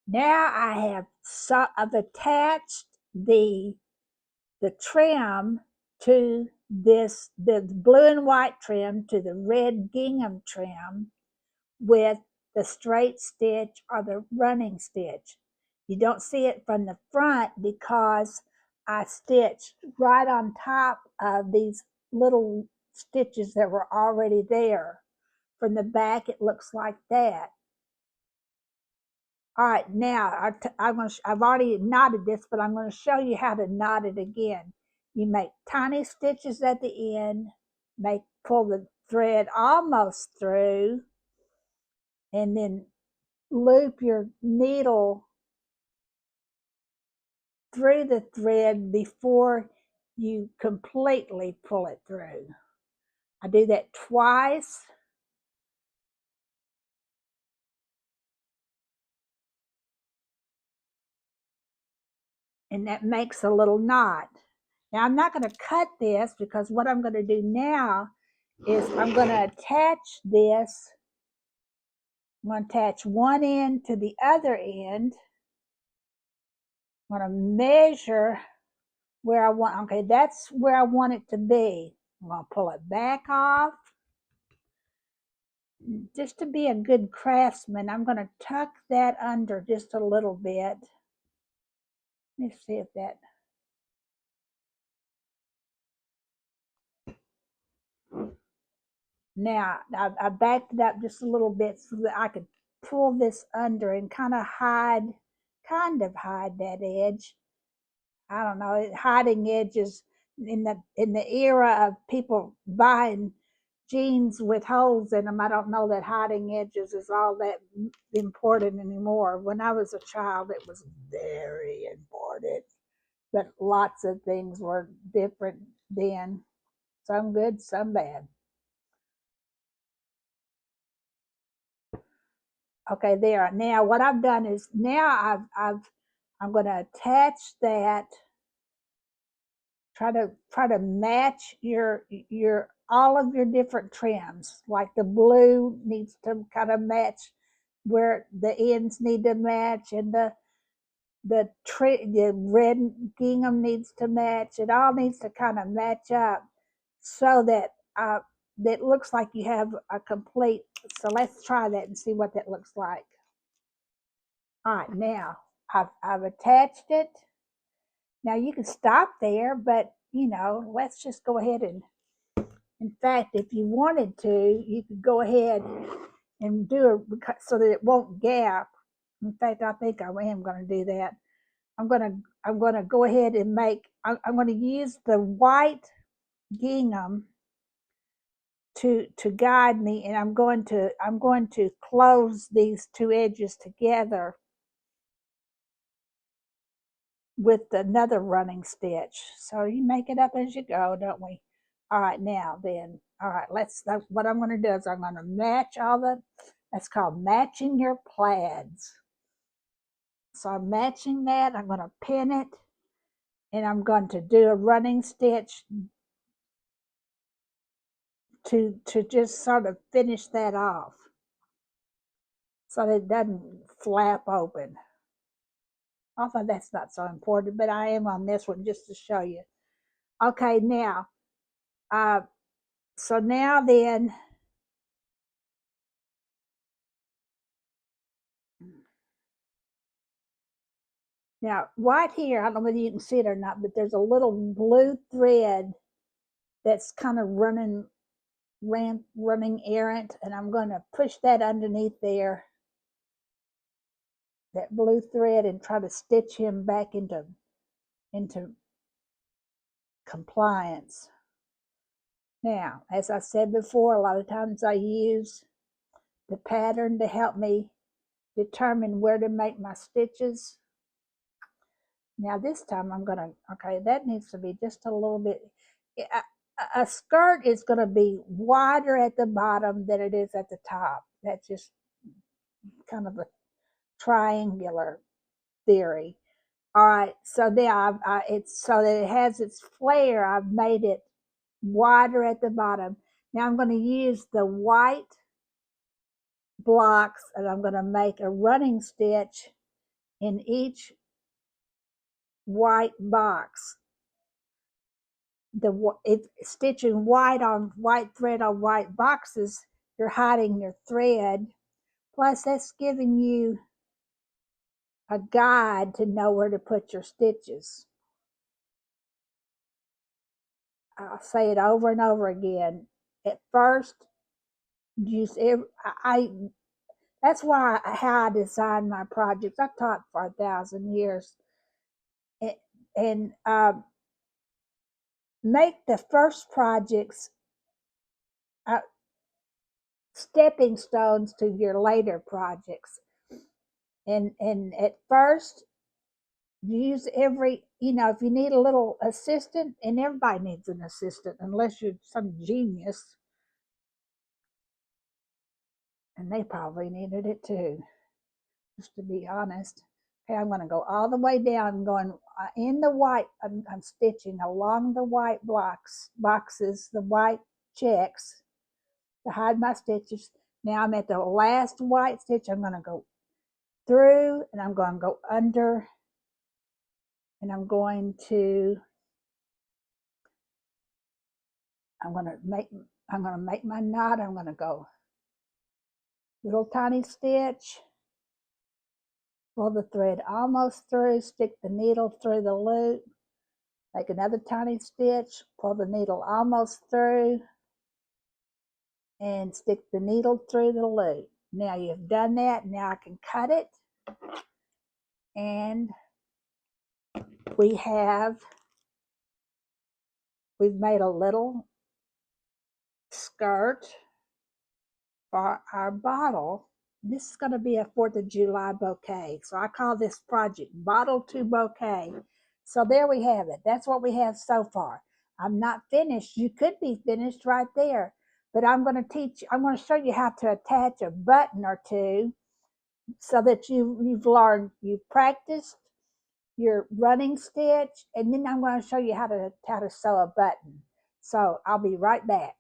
Now I've attached the trim to the blue and white trim to the red gingham trim with the straight stitch or the running stitch. You don't see it from the front because I stitched right on top of these little stitches that were already there. From the back, it looks like that. All right, now I've already knotted this, but I'm going to show you how to knot it again. You make tiny stitches at the end, pull the thread almost through, and then loop your needle through the thread before you completely pull it through. I do that twice. And that makes a little knot. Now I'm not going to cut this because what I'm going to do now is I'm going to attach this. I'm going to attach one end to the other end. I'm going to measure where I want, okay, that's where I want it to be. I'm going to pull it back off. Just to be a good craftsman, I'm going to tuck that under just a little bit. Let me see if that. Now, I backed it up just a little bit so that I could pull this under and kind of hide that edge. I don't know, hiding edges in the era of people buying jeans with holes in them. I don't know that hiding edges is all that important anymore. When I was a child, it was very important, but lots of things were different then. Some good, some bad. Okay, there. Now what I've done is now I'm going to attach that. Try to match your all of your different trims. Like the blue needs to kind of match where the ends need to match, and the red gingham needs to match. It all needs to kind of match up so that that looks like you have a complete. So let's try that and see what that looks like. All right, now I've attached it. Now you can stop there, but let's just go ahead and, in fact, if you wanted to, you could go ahead and do it so that it won't gap. In fact, I think I am going to do that. I'm gonna go ahead and I'm going to use the white gingham to guide me, and I'm going to close these two edges together with another running stitch. So you make it up as you go, don't we? All right, now then, all right, what I'm going to do is I'm going to match that's called matching your plaids. So I'm matching that, I'm going to pin it, and I'm going to do a running stitch to just sort of finish that off so that it doesn't flap open. Although that's not so important, but I am on this one just to show you. Okay, now, so now then, now right here, I don't know whether you can see it or not, but there's a little blue thread that's kind of running errant, and I'm going to push that underneath there, that blue thread, and try to stitch him back into compliance. Now, as I said before, a lot of times I use the pattern to help me determine where to make my stitches. Now this time I'm gonna, okay, that needs to be just a little bit, a skirt is gonna be wider at the bottom than it is at the top. That's just kind of a triangular theory. All right, so there, it's so that it has its flare. I've made it wider at the bottom. Now I'm going to use the white blocks, and I'm going to make a running stitch in each white box. It's stitching white on white thread on white boxes, you're hiding your thread. Plus, that's giving you a guide to know where to put your stitches. I'll say it over and over again. At first, use every, that's why how I design my projects. I taught for 1,000 years, and make the first projects uh, stepping stones to your later projects. And at first, use every, if you need a little assistant, and everybody needs an assistant unless you're some genius, and they probably needed it too, just to be honest. Okay, I'm going to go all the way down. I'm going in the white. I'm stitching along the white boxes, the white checks to hide my stitches. Now I'm at the last white stitch. I'm going to go through, and I'm going to go under, and I'm going to make my knot. I'm going to go little tiny stitch, pull the thread almost through, stick the needle through the loop, make another tiny stitch, pull the needle almost through, and stick the needle through the loop. Now you've done that. Now I can cut it, and we've made a little skirt for our bottle. This is going to be a 4th of July bouquet. So I call this project Bottle to Bouquet. So there we have it. That's what we have so far. I'm not finished. You could be finished right there. But I'm going to show you how to attach a button or two so that you've learned, you've practiced your running stitch, and then I'm going to show you how to sew a button. So I'll be right back.